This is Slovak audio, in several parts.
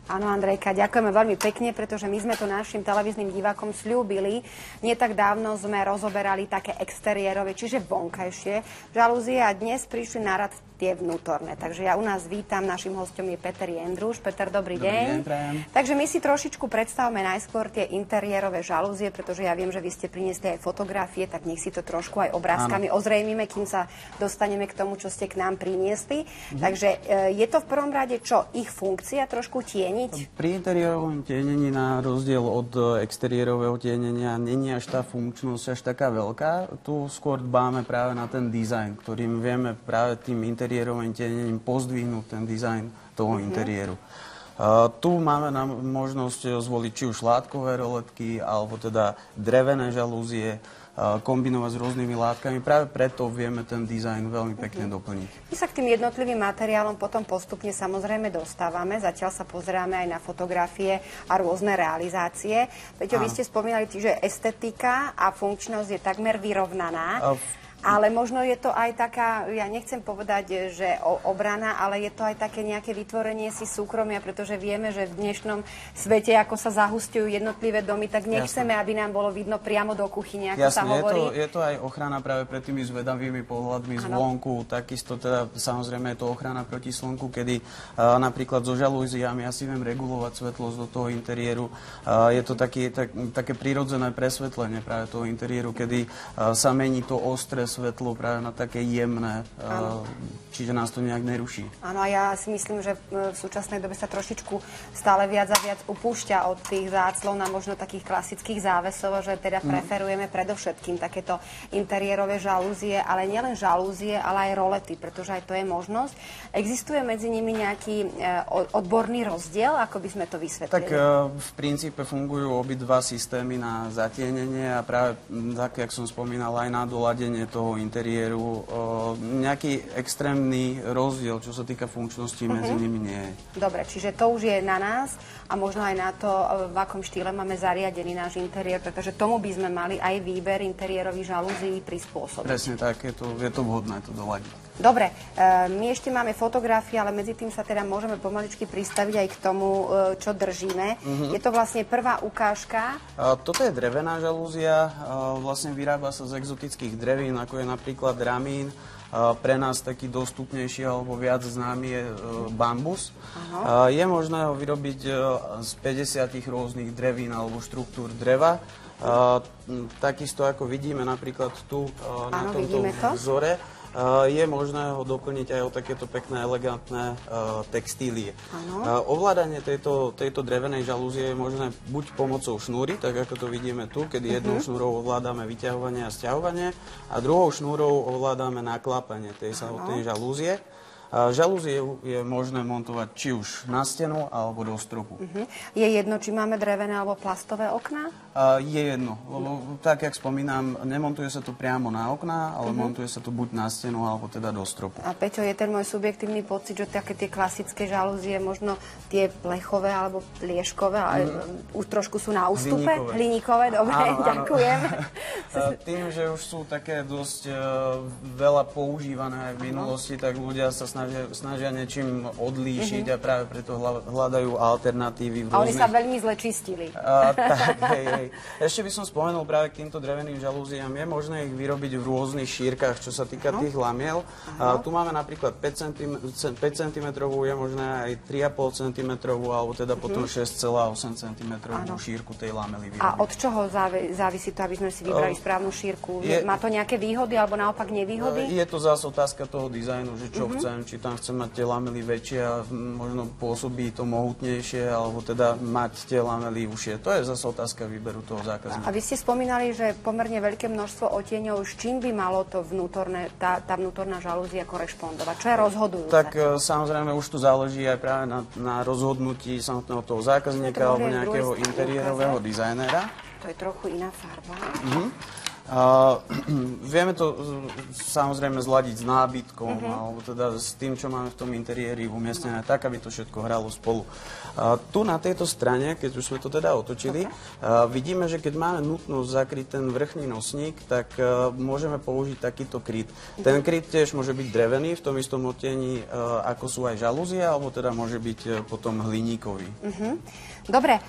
Áno, Andrejka, ďakujeme veľmi pekne, pretože my sme to našim televíznym divákom sľúbili. Nie tak dávno sme rozoberali také exteriérové, čiže vonkajšie žalúzie a dnes prišli na rad tie vnútorné. Takže ja u nás vítam, našim hostom je Peter Jendruš. Peter, dobrý deň. Takže my si trošičku predstavme najskôr tie interiérové žalúzie, pretože ja viem, že vy ste priniesli aj fotografie, tak nech si to trošku aj obrázkami ozrejmime, kým sa dostaneme k tomu, čo ste k nám priniesli. Takže je to v prvom rade čo? Ich funkcia trošku tieniť? Pri interiérovom tienení na rozdiel od exteriérového tienenia není až tá funkčnosť až taká veľká. Tu skôr dbáme práve na ten dizajn, ktorým vieme práve tým interiérovým tienením pozdvihnúť ten dizajn toho interiéru. Tu máme možnosť zvoliť či už látkové roletky, alebo teda drevené žalúzie, kombinovať s rôznymi látkami. Práve preto vieme ten dizajn veľmi pekne doplniť. My sa k tým jednotlivým materiálom potom postupne samozrejme dostávame. Zatiaľ sa pozeráme aj na fotografie a rôzne realizácie. Peťo, vy ste spomínali, že estetika a funkčnosť je takmer vyrovnaná. Ale možno je to aj taká, ja nechcem povedať, že obrana, ale je to aj také nejaké vytvorenie si súkromia, pretože vieme, že v dnešnom svete, ako sa zahustujú jednotlivé domy, tak nechceme, aby nám bolo vidno priamo do kuchyne, ako sa hovorí. Je to aj ochrana práve pred tými zvedavými pohľadmi zvonku, takisto teda samozrejme je to ochrana proti slnku, kedy napríklad so žalúziami ja si viem regulovať svetlosť do toho interiéru. Je to také prirodzené presvetlenie práve toho interiéru, kedy sa mení to ostré svetlo práve na také jemné, čiže nás to nejak neruší. Áno, a ja si myslím, že v súčasnej dobe sa trošičku stále viac a viac upúšťa od tých záclov na možno takých klasických závesov, že teda preferujeme predovšetkým takéto interiérové žalúzie, ale nielen žalúzie, ale aj rolety, pretože aj to je možnosť. Existuje medzi nimi nejaký odborný rozdiel, ako by sme to vysvetlili? Tak v princípe fungujú obidva systémy na zatienenie a práve tak, jak som spomínal, aj na doladenie toho interiéru. Nejaký extrémny rozdiel, čo sa týka funkčnosti, medzi nimi nie je. Dobre, čiže to už je na nás a možno aj na to, v akom štýle máme zariadený náš interiér, pretože tomu by sme mali aj výber interiérových žalúzií prispôsobiť. Presne tak, je to vhodné to doladiť. Dobre, my ešte máme fotografie, ale medzi tým sa teda môžeme pomaličky pristaviť aj k tomu, čo držíme. Je to vlastne prvá ukážka. Toto je drevená žalúzia, vlastne vyrába sa z exotických drevín, ako je napríklad ramín. Pre nás taký dostupnejší alebo viac známy je bambus. Je možné ho vyrobiť z 50 rôznych drevín alebo štruktúr dreva. Takisto ako vidíme napríklad tu na tomto vzore, je možné ho doplniť aj o takéto pekné, elegantné textílie. Ovládanie tejto drevenej žalúzie je možné buď pomocou šnúry, tak ako to vidíme tu, kedy jednou šnúrou ovládame vyťahovanie a sťahovanie a druhou šnúrou ovládame naklápanie tej samotnej žalúzie. Žalúzie je možné montovať či už na stenu, alebo do stropu. Je jedno, či máme drevené alebo plastové okná? Je jedno, lebo tak, jak spomínam, nemontuje sa to priamo na okná, ale montuje sa to buď na stenu, alebo teda do stropu. A Peťo, je ten môj subjektívny pocit, že také tie klasické žalúzie, možno tie plechové alebo plieškové, už trošku sú na ústupe? Hliníkové, dobre, ďakujem. Tým, že už sú také dosť veľa používané aj v minulosti, tak ľudia sa snažia niečím odlíšiť a práve preto hľadajú alternatívy. A oni sa veľmi zle čistili. Tak, hej. Ešte by som spomenul práve k týmto dreveným žalúziám. Je možné ich vyrobiť v rôznych šírkach, čo sa týka tých lamiel. Tu máme napríklad 5 cm, je možné aj 3,5 cm, alebo teda potom 6,8 cm šírku tej lamely vyrobiť. A od čoho závisí to, aby sme si vybrali správnu šírku? Má to nejaké výhody, alebo naopak nevýhody? Je to zase otázka toho dizajnu, že čo chcem, či tam chcem mať tie lamely väčšie a možno pôsobí to mohutnejšie, alebo teda mať tie lamely užšie. To je zase otázka výberu toho zákazníka. A vy ste spomínali, že pomerne veľké množstvo odtieňov, s čím by malo to tá vnútorná žalúzia korešpondovať? Čo je rozhodujúce? Tak samozrejme už tu záleží aj práve na rozhodnutí samotného toho zákazníka alebo nejakého interiérového dizajnera. To je trochu iná farba. Vieme to samozrejme zladiť s nábytkom, alebo teda s tým, čo máme v tom interiéri umiestnené, tak, aby to všetko hralo spolu. Tu na tejto strane, keď už sme to teda otočili, vidíme, že keď máme nutnosť zakryť ten vrchný nosník, tak môžeme použiť takýto kryt. Ten kryt tiež môže byť drevený, v tom istom odtieni, ako sú aj žalúzie, alebo teda môže byť potom hliníkový. Dobre,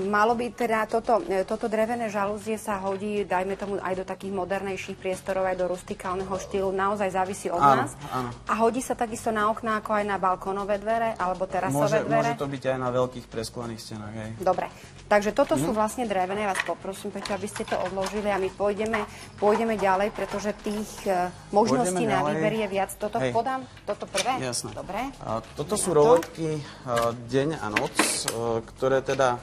malo by teda toto drevené žalúzie sa hodí, dajme tomu aj do takých modernejších priestorov, aj do rustikálneho štýlu, naozaj závisí od nás. Áno. A hodí sa takisto na okná, ako aj na balkónové dvere, alebo terasové dvere? Môže to byť aj na veľkých presklených stenách, hej. Dobre, takže toto sú vlastne drevené, vás poprosím, Peťo, aby ste to odložili a my pôjdeme ďalej, pretože tých možností na výber je viac. Toto podám? Toto prvé? Jasné. Dobre. Toto sú roletky deň a noc, ktoré teda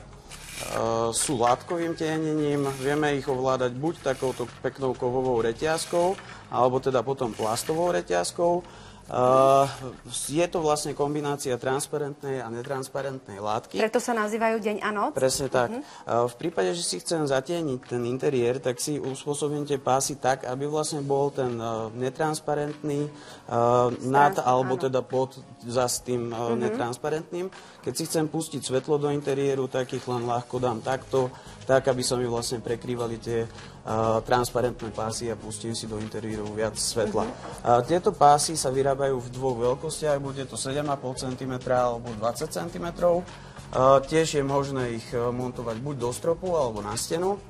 sú látkovým tienením. Vieme ich ovládať buď takouto peknou kovovou reťazkou, alebo teda potom plastovou reťazkou. Je to vlastne kombinácia transparentnej a netransparentnej látky. Preto sa nazývajú deň a noc? Presne tak. V prípade, že si chcem zatieniť ten interiér, tak si uspôsobím tie pásy tak, aby vlastne bol ten netransparentný nad alebo teda pod zas tým netransparentným. Keď si chcem pustiť svetlo do interiéru, tak ich len ľahko dám takto, tak aby sa mi vlastne prekrývali tie transparentné pásy a pustím si do interiéru viac svetla. Tieto pásy sa vyrábajú v dvoch veľkostiach, bude to 7,5 cm alebo 20 cm. Tiež je možné ich montovať buď do stropu alebo na stenu.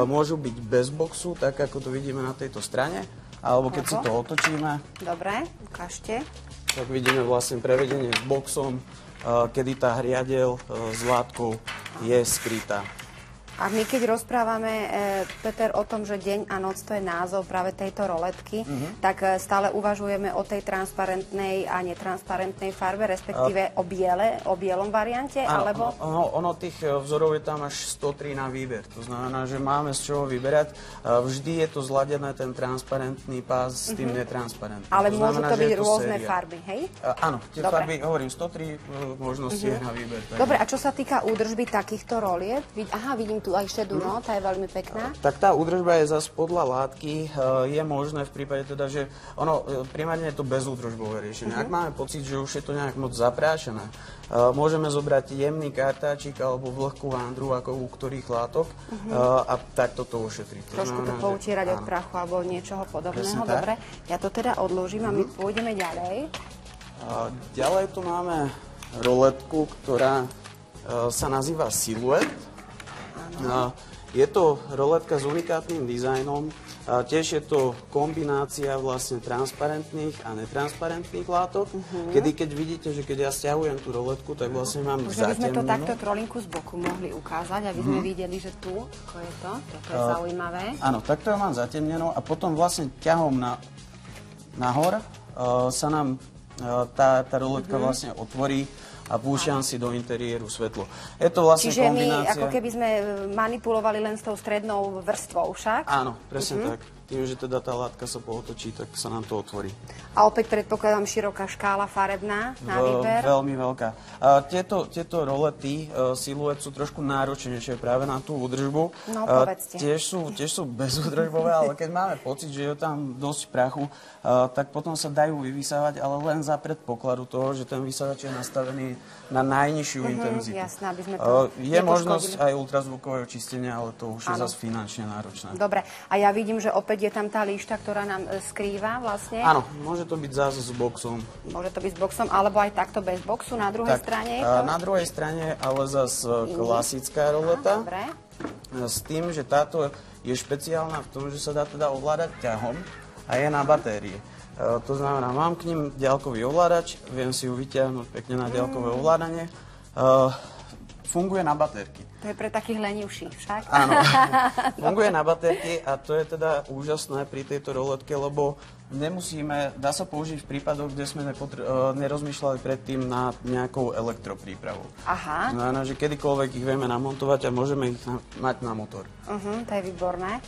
Môžu byť bez boxu, tak ako to vidíme na tejto strane, alebo keď si to otočíme. Dobre, ukážte. Tak vidíme vlastne prevedenie s boxom, kedy tá hriadeľ s látkou je skrytá. A my keď rozprávame, Peter, o tom, že deň a noc to je názov práve tejto roletky, tak stále uvažujeme o tej transparentnej a netransparentnej farbe, respektíve o bielom variante, alebo? Ono tých vzorov je tam až 103 na výber. To znamená, že máme z čoho vyberať. Vždy je to zladené ten transparentný pás s tým netransparentným. Ale môžu to byť rôzne farby, hej? Áno, tie farby, hovorím, 103 možností je na výber. Dobre, a čo sa týka údržby takýchto roliet? Aha, vidím tu aj šedú, no, tá je veľmi pekná. Tak tá údržba je zase podľa látky. Je možné v prípade teda, že primárne je to bezúdržbové riešenie. Ak máme pocit, že už je to nejak moc zaprášené, môžeme zobrať jemný kartáčik alebo vlhkú vandru, ako u ktorých látok, a takto to ošetriť. Trošku to poutierať od prachu alebo niečoho podobného. Dobre, ja to teda odložím a my pôjdeme ďalej. Ďalej tu máme roletku, ktorá sa nazýva Silhouette. Je to roletka s unikátnym dizajnom. Tiež je to kombinácia vlastne transparentných a netransparentných látok. Keď vidíte, že keď ja stiahujem tú roletku, tak vlastne mám zatemnenú. Už by sme to takto trolinku z boku mohli ukázať, aby sme videli, že tu, ako je to. Toto je zaujímavé. Áno, takto ja mám zatemnenú a potom vlastne ťahom nahor sa nám tá roletka vlastne otvorí a púšťam si do interiéru svetlo. Je to vlastne čiže kombinácia... my ako keby sme manipulovali len s tou strednou vrstvou však? Áno, presne tak. Tým, že teda tá látka sa pootočí, tak sa nám to otvorí. A opäť predpokladám široká škála farebná na výber? Veľmi veľká. Tieto rolety Silhouette sú trošku náročnejšie práve na tú údržbu. No, povedzte. Tiež sú bezúdržbové, ale keď máme pocit, že je tam dosť prachu, tak potom sa dajú vyvysávať, ale len za predpokladu toho, že ten vysávač je nastavený na najnižšiu intenzitu. Jasné, aby sme to je možnosť aj ultrazvukového čistenia, ale to už je zase finančne náročné. Dobre, a ja vidím, že opäť je tam tá líšta, ktorá nám skrýva vlastne. Áno, môže to byť zase s boxom. Môže to byť s boxom, alebo aj takto bez boxu na druhej strane? Na druhej strane ale zase klasická roleta. Dobre. S tým, že táto je špeciálna v tom, že sa dá teda ovládať ťahom a je na batérie. To znamená, mám k ním ďaľkový ovládač, viem si ju vyťahnuť pekne na ďaľkové ovládanie. Funguje na batérky. To je pre takých lenivších však. Áno, funguje na batérky a to je teda úžasné pri tejto roletke, lebo nemusíme, dá sa použiť v prípadoch, kde sme nerozmýšľali predtým nad nejakou elektroprípravou. Aha. Znamená, že kedykoľvek ich vieme namontovať a môžeme ich mať na motor. To je výborné.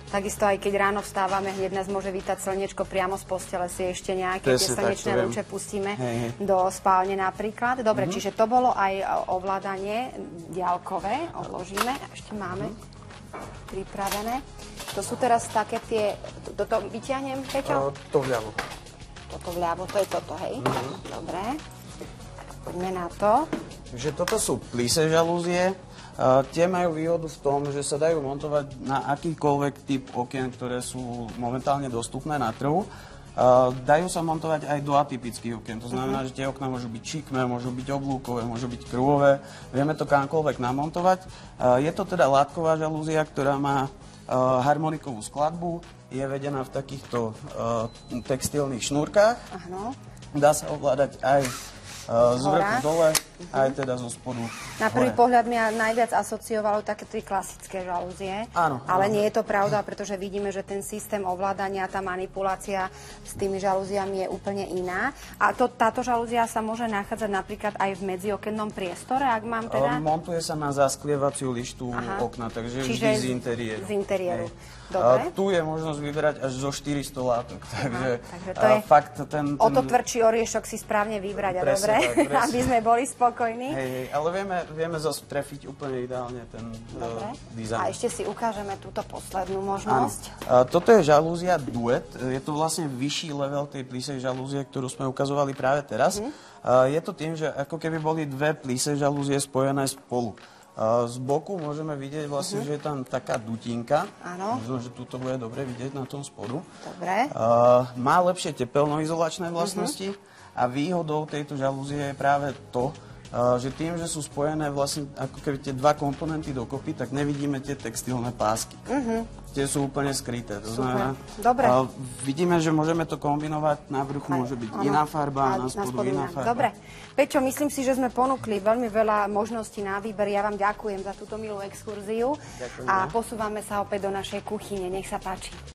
Takisto aj keď ráno vstávame, hneď nás môže vítať slniečko priamo z postele, si ešte nejaké tie slnečné lúče pustíme do spálne napríklad. Dobre, čiže to bolo aj ovládanie diaľkové, odložíme, ešte máme pripravené. To sú teraz také tie... Toto vyťahnem, Peťo? To vľavo. Toto vľavo, to je toto, hej? Dobre. Poďme na to. Takže toto sú plíse žalúzie. Tie majú výhodu v tom, že sa dajú montovať na akýkoľvek typ okien, ktoré sú momentálne dostupné na trhu. Dajú sa montovať aj do atypických okien. To znamená, že tie okná môžu byť šikmé, môžu byť oblúkové, môžu byť kruhové. Vieme to kamkoľvek namontovať. Je to teda látková žalúzia, ktorá má harmonikovú skladbu. Je vedená v takýchto textilných šnúrkách. Áno. Dá sa ovládať aj z vrchu dole, aj teda zo spodu Na prvý hore. pohľad mňa najviac asociovalo také tri klasické žalúzie. Áno. Ale nie je to pravda, pretože vidíme, že ten systém ovládania, tá manipulácia s tými žalúziami je úplne iná. A táto žalúzia sa môže nachádzať napríklad aj v medziokennom priestore, ak mám teda... Montuje sa na zasklievaciu lištu okna, takže Čiže vždy z interiéru. Z interiéru. Hej. Dobre. Tu je možnosť vyberať až zo 400 látok, takže to je fakt ten... O to tvrdší oriešok si správne vybrať, a Presne dobre? tak, presne. Aby sme boli spokojní. Hej, ale vieme zase trefiť úplne ideálne ten dizajn. A ešte si ukážeme túto poslednú možnosť. Toto je žalúzia Duet. Je to vlastne vyšší level tej plísej žalúzie, ktorú sme ukazovali práve teraz. Je to tým, že ako keby boli dve plísej žalúzie spojené spolu. Z boku môžeme vidieť vlastne, že je tam taká dutinka. Áno. Možno, že tu to bude dobre vidieť na tom spodu. Dobre. Má lepšie tepelnoizolačné vlastnosti a výhodou tejto žalúzie je práve to, že tým, že sú spojené vlastne ako keby tie dva komponenty dokopy, tak nevidíme tie textilné pásky. Tie sú úplne skryté. To znamená, Dobre. vidíme, že môžeme to kombinovať. Na vrchu môže byť iná farba, a na spodu iná farba. Dobre. Peťo, myslím si, že sme ponúkli veľmi veľa možností na výber. Ja vám ďakujem za túto milú exkurziu. Ďakujem. A posúvame sa opäť do našej kuchyne. Nech sa páči.